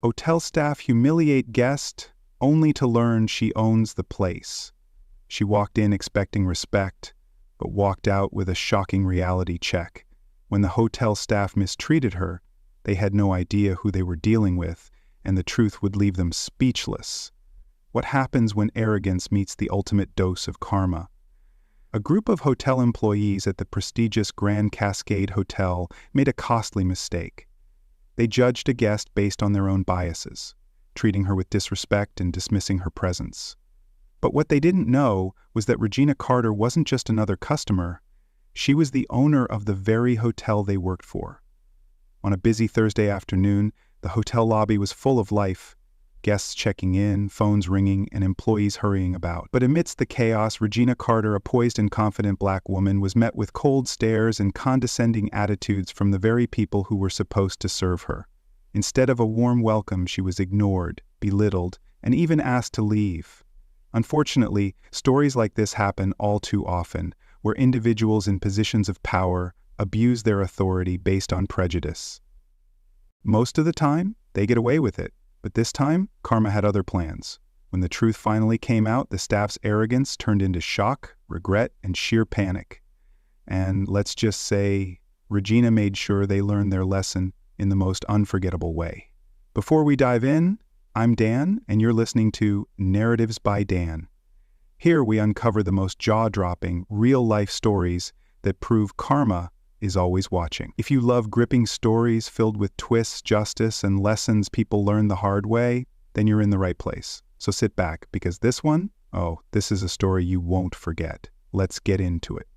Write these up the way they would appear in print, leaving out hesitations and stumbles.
Hotel staff humiliate guest only to learn she owns the place. She walked in expecting respect, but walked out with a shocking reality check. When the hotel staff mistreated her, they had no idea who they were dealing with, and the truth would leave them speechless. What happens when arrogance meets the ultimate dose of karma? A group of hotel employees at the prestigious Grand Cascade Hotel made a costly mistake. They judged a guest based on their own biases, treating her with disrespect and dismissing her presence. But what they didn't know was that Regina Carter wasn't just another customer. She was the owner of the very hotel they worked for. On a busy Thursday afternoon, the hotel lobby was full of life. Guests checking in, phones ringing, and employees hurrying about. But amidst the chaos, Regina Carter, a poised and confident black woman, was met with cold stares and condescending attitudes from the very people who were supposed to serve her. Instead of a warm welcome, she was ignored, belittled, and even asked to leave. Unfortunately, stories like this happen all too often, where individuals in positions of power abuse their authority based on prejudice. Most of the time, they get away with it. But this time, karma had other plans. When the truth finally came out, the staff's arrogance turned into shock, regret, and sheer panic. And let's just say, Regina made sure they learned their lesson in the most unforgettable way. Before we dive in, I'm Dan, and you're listening to Narratives by Dan. Here we uncover the most jaw-dropping, real-life stories that prove karma is always watching. If you love gripping stories filled with twists, justice, and lessons people learn the hard way, then you're in the right place. So sit back, because this is a story you won't forget. Let's get into it.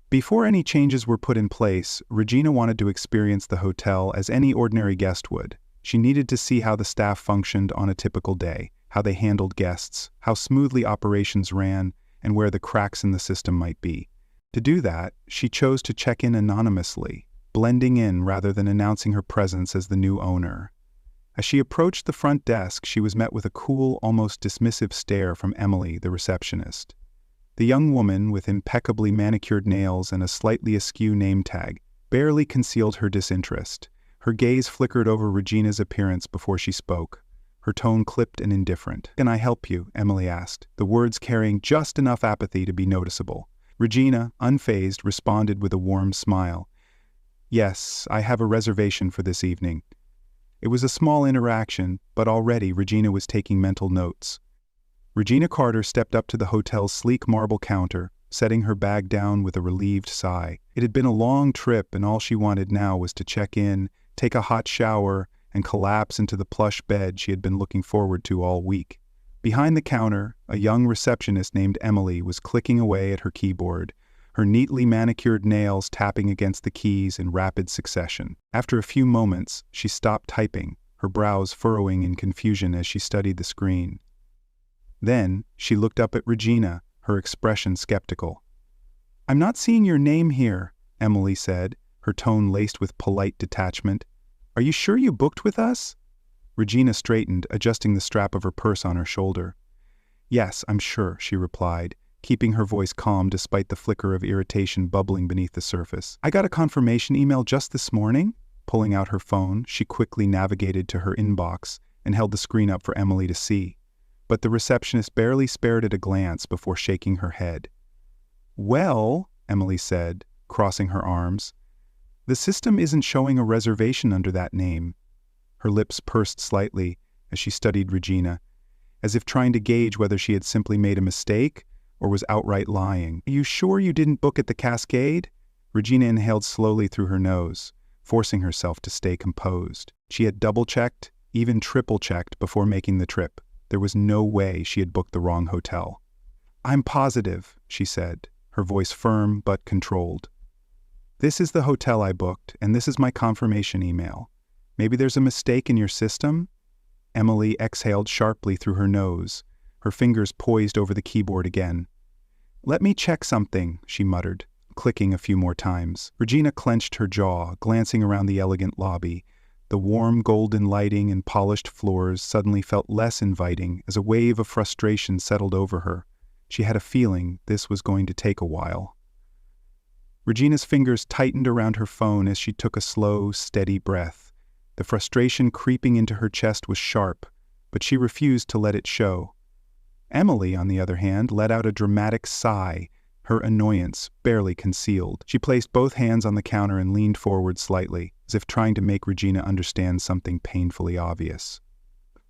Before any changes were put in place, Regina wanted to experience the hotel as any ordinary guest would. She needed to see how the staff functioned on a typical day, how they handled guests, how smoothly operations ran, and where the cracks in the system might be. To do that, she chose to check in anonymously, blending in rather than announcing her presence as the new owner. As she approached the front desk, she was met with a cool, almost dismissive stare from Emily, the receptionist. The young woman, with impeccably manicured nails and a slightly askew name tag, barely concealed her disinterest. Her gaze flickered over Regina's appearance before she spoke, her tone clipped and indifferent. "Can I help you?" Emily asked, the words carrying just enough apathy to be noticeable. Regina, unfazed, responded with a warm smile. "Yes, I have a reservation for this evening." It was a small interaction, but already Regina was taking mental notes. Regina Carter stepped up to the hotel's sleek marble counter, setting her bag down with a relieved sigh. It had been a long trip, and all she wanted now was to check in, take a hot shower, and collapse into the plush bed she had been looking forward to all week. Behind the counter, a young receptionist named Emily was clicking away at her keyboard, her neatly manicured nails tapping against the keys in rapid succession. After a few moments, she stopped typing, her brows furrowing in confusion as she studied the screen. Then, she looked up at Regina, her expression skeptical. "I'm not seeing your name here," Emily said, her tone laced with polite detachment. "Are you sure you booked with us?" Regina straightened, adjusting the strap of her purse on her shoulder. "Yes, I'm sure," she replied, keeping her voice calm despite the flicker of irritation bubbling beneath the surface. "I got a confirmation email just this morning." Pulling out her phone, she quickly navigated to her inbox and held the screen up for Emily to see. But the receptionist barely spared it a glance before shaking her head. "Well," Emily said, crossing her arms, "the system isn't showing a reservation under that name." Her lips pursed slightly as she studied Regina, as if trying to gauge whether she had simply made a mistake or was outright lying. "Are you sure you didn't book at the Cascade?" Regina inhaled slowly through her nose, forcing herself to stay composed. She had double-checked, even triple-checked before making the trip. There was no way she had booked the wrong hotel. "I'm positive," she said, her voice firm but controlled. "This is the hotel I booked, and this is my confirmation email. Maybe there's a mistake in your system?" Emily exhaled sharply through her nose, her fingers poised over the keyboard again. "Let me check something," she muttered, clicking a few more times. Regina clenched her jaw, glancing around the elegant lobby. The warm golden lighting and polished floors suddenly felt less inviting as a wave of frustration settled over her. She had a feeling this was going to take a while. Regina's fingers tightened around her phone as she took a slow, steady breath. The frustration creeping into her chest was sharp, but she refused to let it show. Emily, on the other hand, let out a dramatic sigh, her annoyance barely concealed. She placed both hands on the counter and leaned forward slightly, as if trying to make Regina understand something painfully obvious.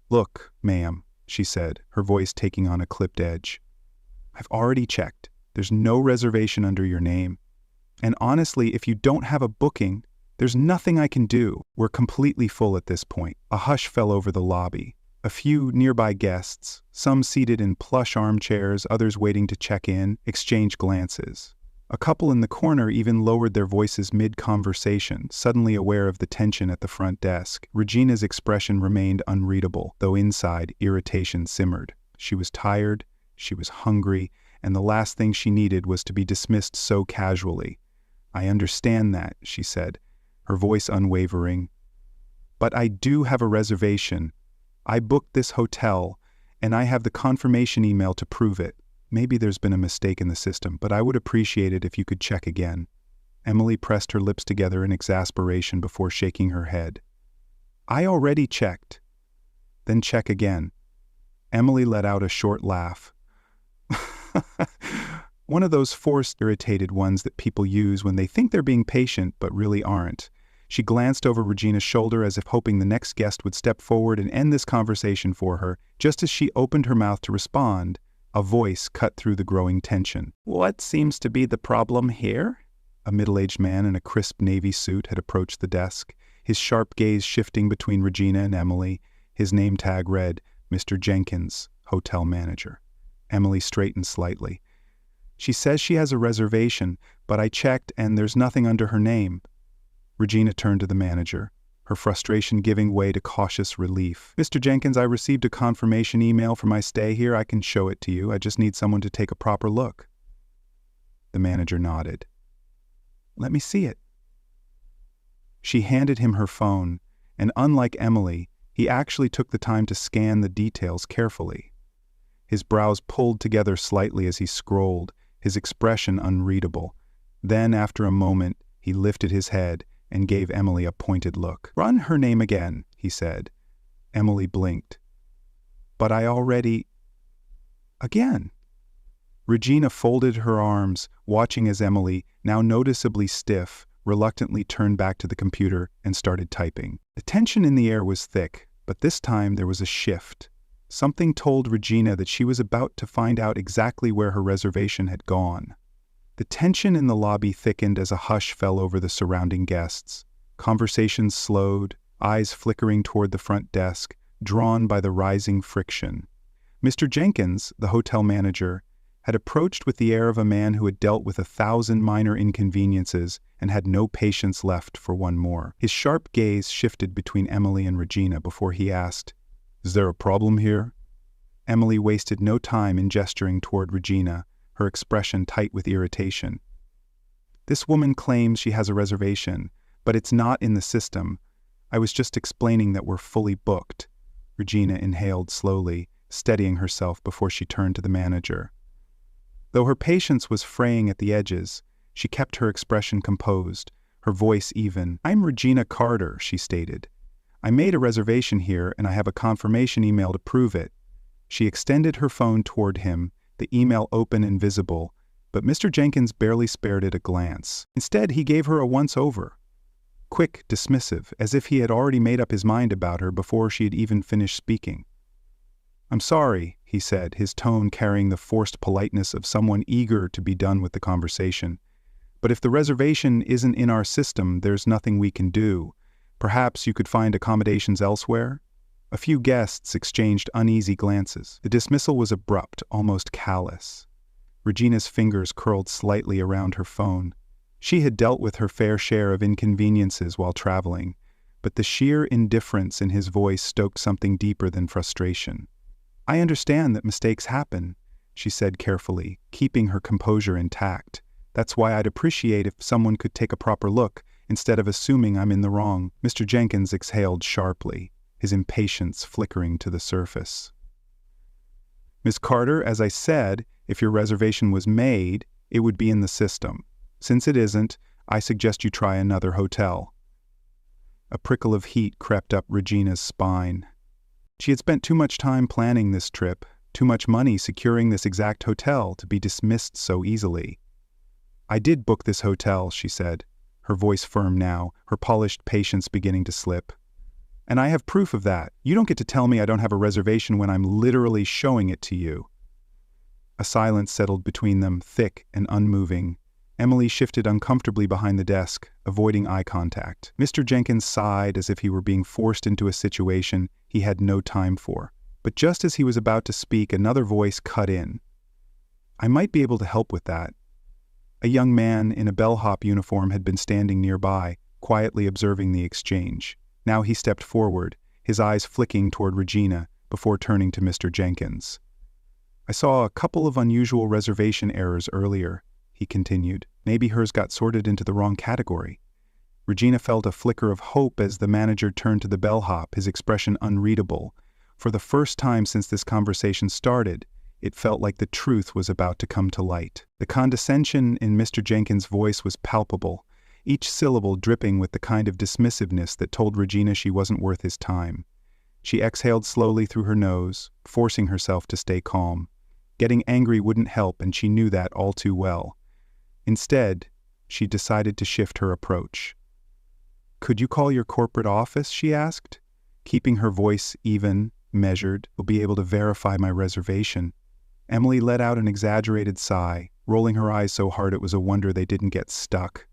"Look, ma'am," she said, her voice taking on a clipped edge. "I've already checked. There's no reservation under your name. And honestly, if you don't have a booking, there's nothing I can do. We're completely full at this point." A hush fell over the lobby. A few nearby guests, some seated in plush armchairs, others waiting to check in, exchanged glances. A couple in the corner even lowered their voices mid-conversation, suddenly aware of the tension at the front desk. Regina's expression remained unreadable, though inside, irritation simmered. She was tired, she was hungry, and the last thing she needed was to be dismissed so casually. "I understand that," she said, her voice unwavering. "But I do have a reservation. I booked this hotel, and I have the confirmation email to prove it. Maybe there's been a mistake in the system, but I would appreciate it if you could check again." Emily pressed her lips together in exasperation before shaking her head. "I already checked." "Then check again." Emily let out a short laugh. One of those forced, irritated ones that people use when they think they're being patient but really aren't. She glanced over Regina's shoulder as if hoping the next guest would step forward and end this conversation for her. Just as she opened her mouth to respond, a voice cut through the growing tension. "What seems to be the problem here?" A middle-aged man in a crisp navy suit had approached the desk, his sharp gaze shifting between Regina and Emily. His name tag read, "Mr. Jenkins, Hotel Manager." Emily straightened slightly. "She says she has a reservation, but I checked and there's nothing under her name." Regina turned to the manager, her frustration giving way to cautious relief. "Mr. Jenkins, I received a confirmation email for my stay here. I can show it to you. I just need someone to take a proper look." The manager nodded. "Let me see it." She handed him her phone, and unlike Emily, he actually took the time to scan the details carefully. His brows pulled together slightly as he scrolled, his expression unreadable. Then, after a moment, he lifted his head and gave Emily a pointed look. "Run her name again," he said. Emily blinked. "But I already—" "Again." Regina folded her arms, watching as Emily, now noticeably stiff, reluctantly turned back to the computer and started typing. The tension in the air was thick, but this time there was a shift. Something told Regina that she was about to find out exactly where her reservation had gone. The tension in the lobby thickened as a hush fell over the surrounding guests. Conversations slowed, eyes flickering toward the front desk, drawn by the rising friction. Mr. Jenkins, the hotel manager, had approached with the air of a man who had dealt with 1,000 minor inconveniences and had no patience left for one more. His sharp gaze shifted between Emily and Regina before he asked, "Is there a problem here?" Emily wasted no time in gesturing toward Regina, her expression tight with irritation. "This woman claims she has a reservation, but it's not in the system. I was just explaining that we're fully booked." Regina inhaled slowly, steadying herself before she turned to the manager. Though her patience was fraying at the edges, she kept her expression composed, her voice even. "I'm Regina Carter," she stated. "I made a reservation here and I have a confirmation email to prove it." She extended her phone toward him, the email open and visible, but Mr. Jenkins barely spared it a glance. Instead, he gave her a once-over. Quick, dismissive, as if he had already made up his mind about her before she had even finished speaking. "I'm sorry," he said, his tone carrying the forced politeness of someone eager to be done with the conversation. "But if the reservation isn't in our system, there's nothing we can do. Perhaps you could find accommodations elsewhere?" A few guests exchanged uneasy glances. The dismissal was abrupt, almost callous. Regina's fingers curled slightly around her phone. She had dealt with her fair share of inconveniences while traveling, but the sheer indifference in his voice stoked something deeper than frustration. "I understand that mistakes happen," she said carefully, keeping her composure intact. "That's why I'd appreciate if someone could take a proper look, instead of assuming I'm in the wrong." Mr. Jenkins exhaled sharply, his impatience flickering to the surface. "Miss Carter, as I said, if your reservation was made, it would be in the system. Since it isn't, I suggest you try another hotel." A prickle of heat crept up Regina's spine. She had spent too much time planning this trip, too much money securing this exact hotel to be dismissed so easily. "I did book this hotel," she said, her voice firm now, her polished patience beginning to slip. "And I have proof of that. You don't get to tell me I don't have a reservation when I'm literally showing it to you." A silence settled between them, thick and unmoving. Emily shifted uncomfortably behind the desk, avoiding eye contact. Mr. Jenkins sighed as if he were being forced into a situation he had no time for. But just as he was about to speak, another voice cut in. "I might be able to help with that." A young man in a bellhop uniform had been standing nearby, quietly observing the exchange. Now he stepped forward, his eyes flicking toward Regina, before turning to Mr. Jenkins. "I saw a couple of unusual reservation errors earlier," he continued. "Maybe hers got sorted into the wrong category." Regina felt a flicker of hope as the manager turned to the bellhop, his expression unreadable. For the first time since this conversation started, it felt like the truth was about to come to light. The condescension in Mr. Jenkins' voice was palpable, each syllable dripping with the kind of dismissiveness that told Regina she wasn't worth his time. She exhaled slowly through her nose, forcing herself to stay calm. Getting angry wouldn't help, and she knew that all too well. Instead, she decided to shift her approach. "Could you call your corporate office?" she asked. Keeping her voice even, measured, "Will be able to verify my reservation." Emily let out an exaggerated sigh, rolling her eyes so hard it was a wonder they didn't get stuck.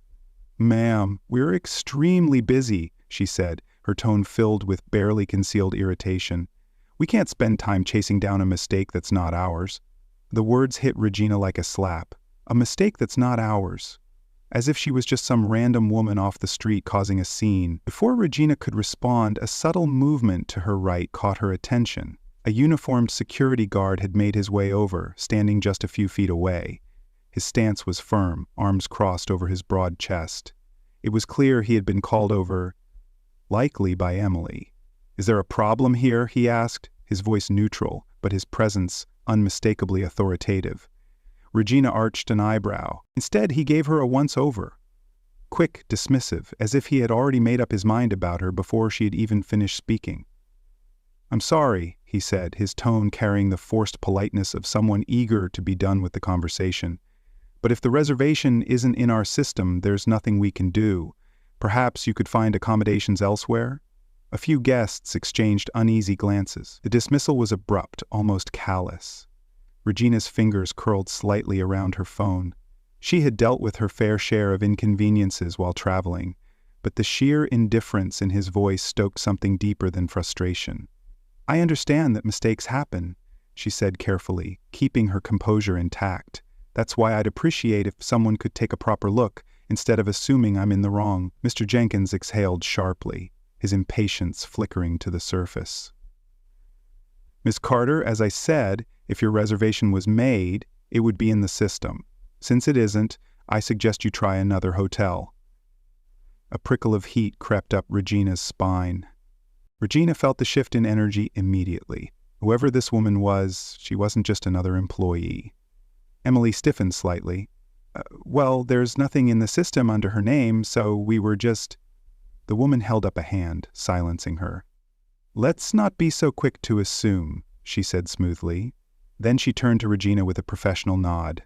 "Ma'am, we're extremely busy," she said, her tone filled with barely concealed irritation. "We can't spend time chasing down a mistake that's not ours." The words hit Regina like a slap. A mistake that's not ours. As if she was just some random woman off the street causing a scene. Before Regina could respond, a subtle movement to her right caught her attention. A uniformed security guard had made his way over, standing just a few feet away. His stance was firm, arms crossed over his broad chest. It was clear he had been called over, likely by Emily. "Is there a problem here?" he asked, his voice neutral, but his presence unmistakably authoritative. Regina arched an eyebrow. Instead, he gave her a once-over. Quick, dismissive, as if he had already made up his mind about her before she had even finished speaking. "I'm sorry," he said, his tone carrying the forced politeness of someone eager to be done with the conversation. "But if the reservation isn't in our system, there's nothing we can do. Perhaps you could find accommodations elsewhere?" A few guests exchanged uneasy glances. The dismissal was abrupt, almost callous. Regina's fingers curled slightly around her phone. She had dealt with her fair share of inconveniences while traveling, but the sheer indifference in his voice stoked something deeper than frustration. "I understand that mistakes happen," she said carefully, keeping her composure intact. "That's why I'd appreciate if someone could take a proper look, instead of assuming I'm in the wrong." Mr. Jenkins exhaled sharply, his impatience flickering to the surface. "Miss Carter, as I said, if your reservation was made, it would be in the system. Since it isn't, I suggest you try another hotel." A prickle of heat crept up Regina's spine. Regina felt the shift in energy immediately. Whoever this woman was, she wasn't just another employee. Emily stiffened slightly. Well, there's nothing in the system under her name, so we were just—" The woman held up a hand, silencing her. "Let's not be so quick to assume," she said smoothly. Then she turned to Regina with a professional nod.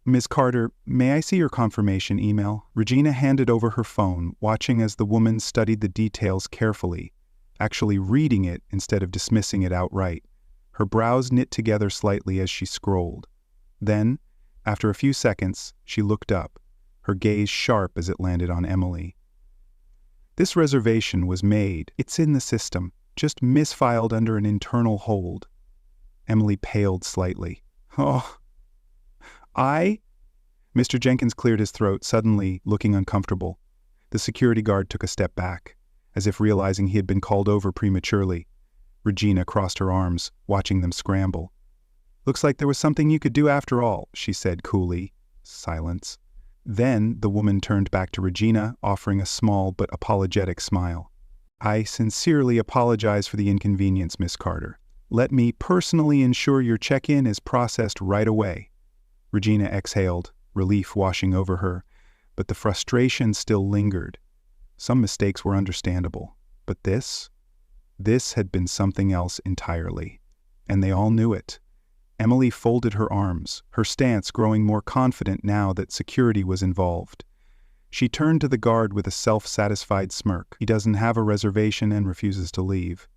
"Ms. Carter, may I see your confirmation email?" Regina handed over her phone, watching as the woman studied the details carefully, actually reading it instead of dismissing it outright. Her brows knit together slightly as she scrolled. Then, after a few seconds, she looked up, her gaze sharp as it landed on Emily. "This reservation was made. It's in the system, just misfiled under an internal hold." Emily paled slightly. "Oh, Mr. Jenkins cleared his throat, suddenly looking uncomfortable. The security guard took a step back, as if realizing he had been called over prematurely. Regina crossed her arms, watching them scramble. "Looks like there was something you could do after all," she said coolly. Silence. Then the woman turned back to Regina, offering a small but apologetic smile. "I sincerely apologize for the inconvenience, Miss Carter. Let me personally ensure your check-in is processed right away." Regina exhaled, relief washing over her, but the frustration still lingered. Some mistakes were understandable, but this had been something else entirely. And they all knew it. Emily folded her arms, her stance growing more confident now that security was involved. She turned to the guard with a self-satisfied smirk. He doesn't have a reservation and refuses to leave.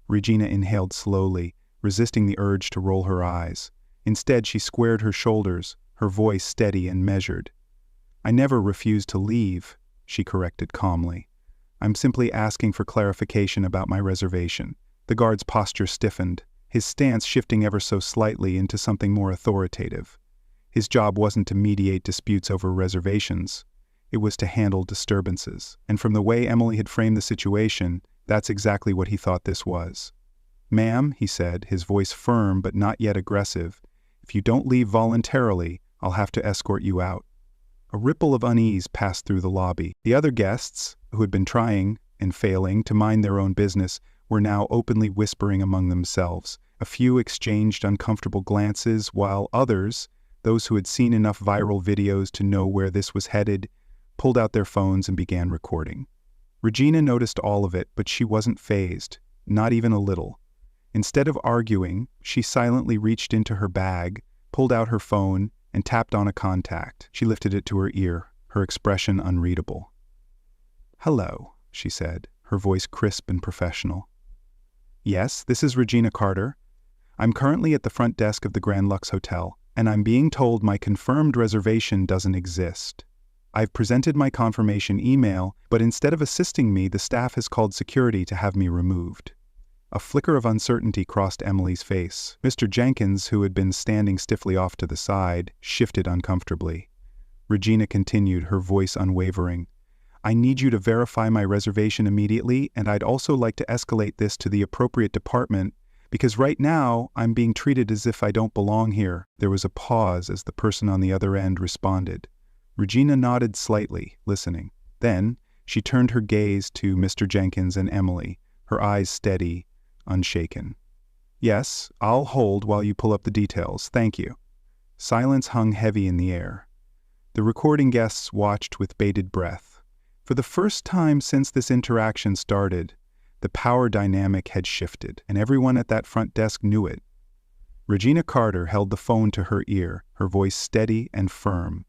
Regina inhaled slowly, resisting the urge to roll her eyes. Instead, she squared her shoulders, her voice steady and measured. "I never refused to leave," she corrected calmly. "I'm simply asking for clarification about my reservation." The guard's posture stiffened, his stance shifting ever so slightly into something more authoritative. His job wasn't to mediate disputes over reservations. It was to handle disturbances. And from the way Emily had framed the situation, that's exactly what he thought this was. "Ma'am," he said, his voice firm but not yet aggressive, "if you don't leave voluntarily, I'll have to escort you out." A ripple of unease passed through the lobby. The other guests, who had been trying, and failing, to mind their own business, were now openly whispering among themselves. A few exchanged uncomfortable glances, while others, those who had seen enough viral videos to know where this was headed, pulled out their phones and began recording. Regina noticed all of it, but she wasn't fazed, not even a little. Instead of arguing, she silently reached into her bag, pulled out her phone, and tapped on a contact. She lifted it to her ear, her expression unreadable. "Hello," she said, her voice crisp and professional. "Yes, this is Regina Carter. I'm currently at the front desk of the Grand Lux Hotel, and I'm being told my confirmed reservation doesn't exist. I've presented my confirmation email, but instead of assisting me, the staff has called security to have me removed." A flicker of uncertainty crossed Emily's face. Mr. Jenkins, who had been standing stiffly off to the side, shifted uncomfortably. Regina continued, her voice unwavering. "I need you to verify my reservation immediately, and I'd also like to escalate this to the appropriate department, because right now I'm being treated as if I don't belong here." There was a pause as the person on the other end responded. Regina nodded slightly, listening. Then, she turned her gaze to Mr. Jenkins and Emily, her eyes steady, unshaken. "Yes, I'll hold while you pull up the details, thank you." Silence hung heavy in the air. The recording guests watched with bated breath. For the first time since this interaction started, the power dynamic had shifted, and everyone at that front desk knew it. Regina Carter held the phone to her ear, her voice steady and firm.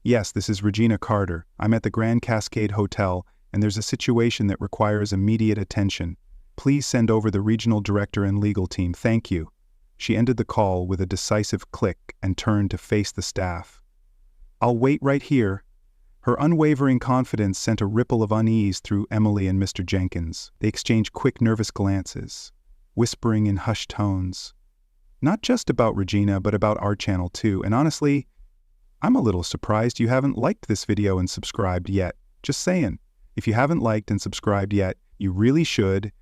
"Yes, this is Regina Carter. I'm at the Grand Cascade Hotel, and there's a situation that requires immediate attention. Please send over the regional director and legal team, thank you." She ended the call with a decisive click and turned to face the staff. "I'll wait right here." Her unwavering confidence sent a ripple of unease through Emily and Mr. Jenkins. They exchanged quick, nervous glances, whispering in hushed tones. Not just about Regina, but about our channel too, and honestly, I'm a little surprised you haven't liked this video and subscribed yet. Just saying. If you haven't liked and subscribed yet, you really should.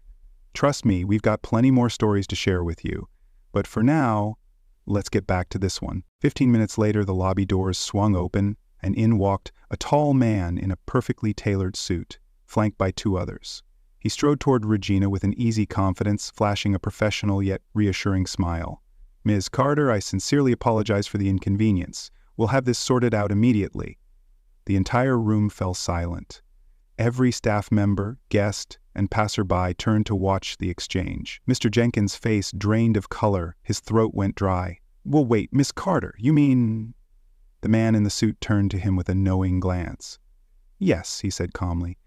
Trust me, we've got plenty more stories to share with you. But for now, let's get back to this one. 15 minutes later, the lobby doors swung open, and in walked a tall man in a perfectly tailored suit, flanked by two others. He strode toward Regina with an easy confidence, flashing a professional yet reassuring smile. "Ms. Carter, I sincerely apologize for the inconvenience. We'll have this sorted out immediately." The entire room fell silent. Every staff member, guest, and passerby turned to watch the exchange. Mr. Jenkins' face drained of color, his throat went dry. "Well, wait, Miss Carter, you mean—" The man in the suit turned to him with a knowing glance. "Yes," he said calmly.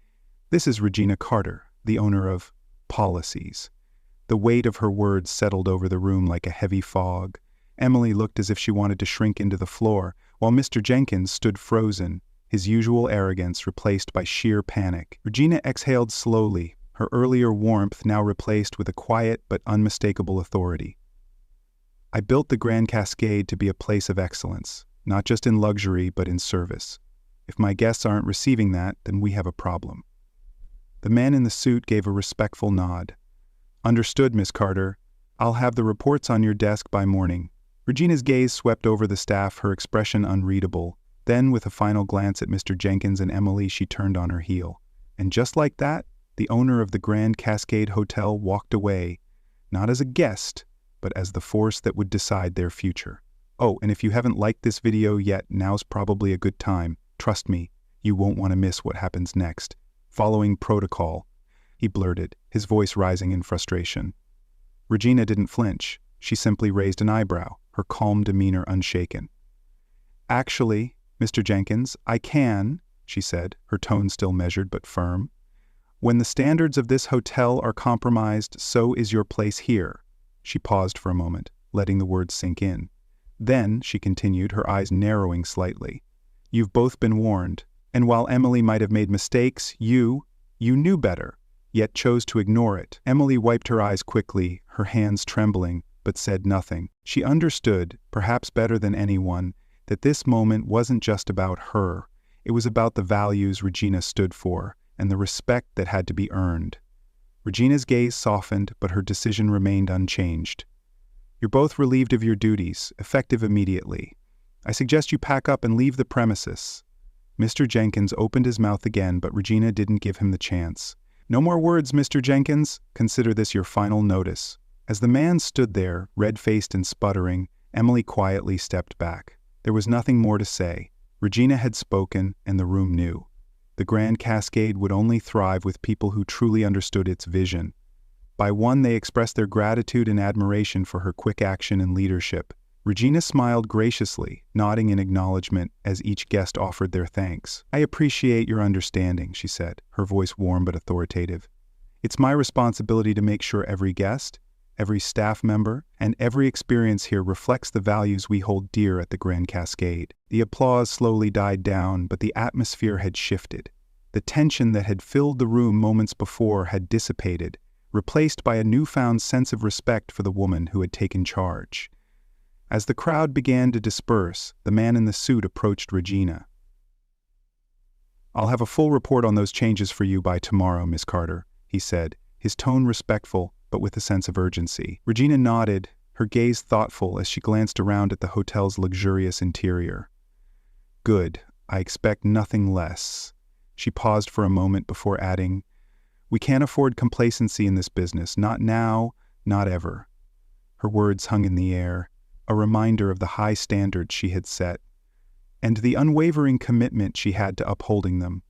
"This is Regina Carter, the owner of Policies." The weight of her words settled over the room like a heavy fog. Emily looked as if she wanted to shrink into the floor, while Mr. Jenkins stood frozen, his usual arrogance replaced by sheer panic. Regina exhaled slowly, her earlier warmth now replaced with a quiet but unmistakable authority. "I built the Grand Cascade to be a place of excellence, not just in luxury but in service. If my guests aren't receiving that, then we have a problem." The man in the suit gave a respectful nod. "Understood, Miss Carter. I'll have the reports on your desk by morning." Regina's gaze swept over the staff, her expression unreadable. Then, with a final glance at Mr. Jenkins and Emily, she turned on her heel. And just like that, the owner of the Grand Cascade Hotel walked away, not as a guest, but as the force that would decide their future. Oh, and if you haven't liked this video yet, now's probably a good time. Trust me, you won't want to miss what happens next. following protocol," he blurted, his voice rising in frustration. Regina didn't flinch. She simply raised an eyebrow, her calm demeanor unshaken. "Actually, Mr. Jenkins, I can," she said, her tone still measured but firm. "When the standards of this hotel are compromised, so is your place here." She paused for a moment, letting the words sink in. Then, she continued, her eyes narrowing slightly, "You've both been warned, and while Emily might have made mistakes, you knew better, yet chose to ignore it." Emily wiped her eyes quickly, her hands trembling, but said nothing. She understood, perhaps better than anyone, that this moment wasn't just about her. It was about the values Regina stood for, and the respect that had to be earned. Regina's gaze softened, but her decision remained unchanged. "You're both relieved of your duties, effective immediately. I suggest you pack up and leave the premises." Mr. Jenkins opened his mouth again, but Regina didn't give him the chance. "No more words, Mr. Jenkins. Consider this your final notice." As the man stood there, red-faced and sputtering, Emily quietly stepped back. There was nothing more to say. Regina had spoken, and the room knew. The Grand Cascade would only thrive with people who truly understood its vision. By one, they expressed their gratitude and admiration for her quick action and leadership. Regina smiled graciously, nodding in acknowledgement as each guest offered their thanks. "I appreciate your understanding," she said, her voice warm but authoritative. "It's my responsibility to make sure every guest, every staff member, and every experience here reflects the values we hold dear at the Grand Cascade." The applause slowly died down, but the atmosphere had shifted. The tension that had filled the room moments before had dissipated, replaced by a newfound sense of respect for the woman who had taken charge. As the crowd began to disperse, the man in the suit approached Regina. "I'll have a full report on those changes for you by tomorrow, Miss Carter," he said, his tone respectful, but with a sense of urgency. Regina nodded, her gaze thoughtful as she glanced around at the hotel's luxurious interior. "Good, I expect nothing less." She paused for a moment before adding, "We can't afford complacency in this business, not now, not ever." Her words hung in the air, a reminder of the high standards she had set, and the unwavering commitment she had to upholding them.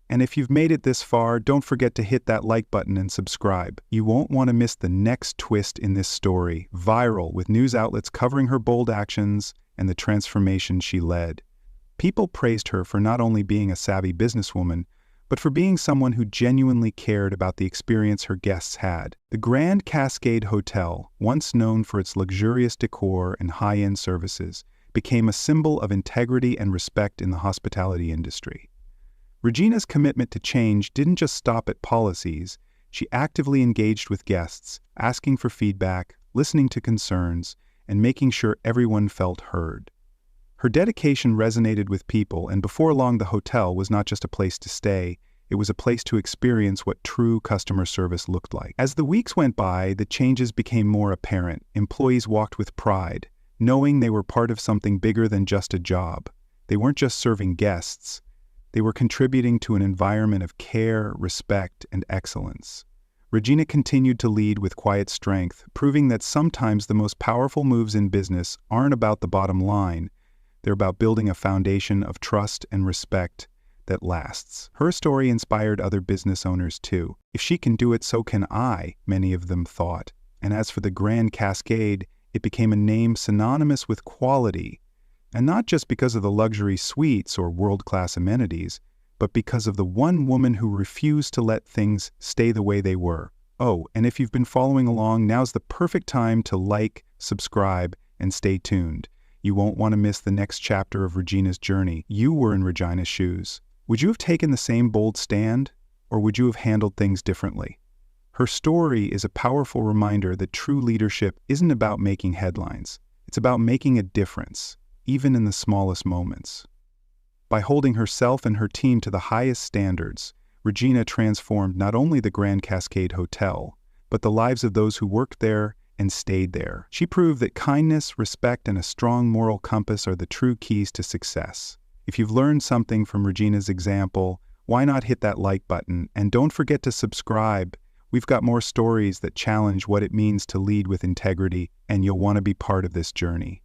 And if you've made it this far, don't forget to hit that like button and subscribe. You won't want to miss the next twist in this story, viral with news outlets covering her bold actions and the transformation she led. People praised her for not only being a savvy businesswoman, but for being someone who genuinely cared about the experience her guests had. The Grand Cascade Hotel, once known for its luxurious decor and high-end services, became a symbol of integrity and respect in the hospitality industry. Regina's commitment to change didn't just stop at policies. She actively engaged with guests, asking for feedback, listening to concerns, and making sure everyone felt heard. Her dedication resonated with people, and before long the hotel was not just a place to stay, it was a place to experience what true customer service looked like. As the weeks went by, the changes became more apparent. Employees walked with pride, knowing they were part of something bigger than just a job. They weren't just serving guests. They were contributing to an environment of care, respect, and excellence. Regina continued to lead with quiet strength, proving that sometimes the most powerful moves in business aren't about the bottom line. They're about building a foundation of trust and respect that lasts. Her story inspired other business owners too. If she can do it, so can I, many of them thought. And as for the Grand Cascade, it became a name synonymous with quality. And not just because of the luxury suites or world-class amenities, but because of the one woman who refused to let things stay the way they were. Oh, and if you've been following along, now's the perfect time to like, subscribe, and stay tuned. You won't want to miss the next chapter of Regina's journey. You were in Regina's shoes. Would you have taken the same bold stand, or would you have handled things differently? Her story is a powerful reminder that true leadership isn't about making headlines. It's about making a difference, even in the smallest moments. By holding herself and her team to the highest standards, Regina transformed not only the Grand Cascade Hotel, but the lives of those who worked there and stayed there. She proved that kindness, respect, and a strong moral compass are the true keys to success. If you've learned something from Regina's example, why not hit that like button? And don't forget to subscribe. We've got more stories that challenge what it means to lead with integrity, and you'll want to be part of this journey.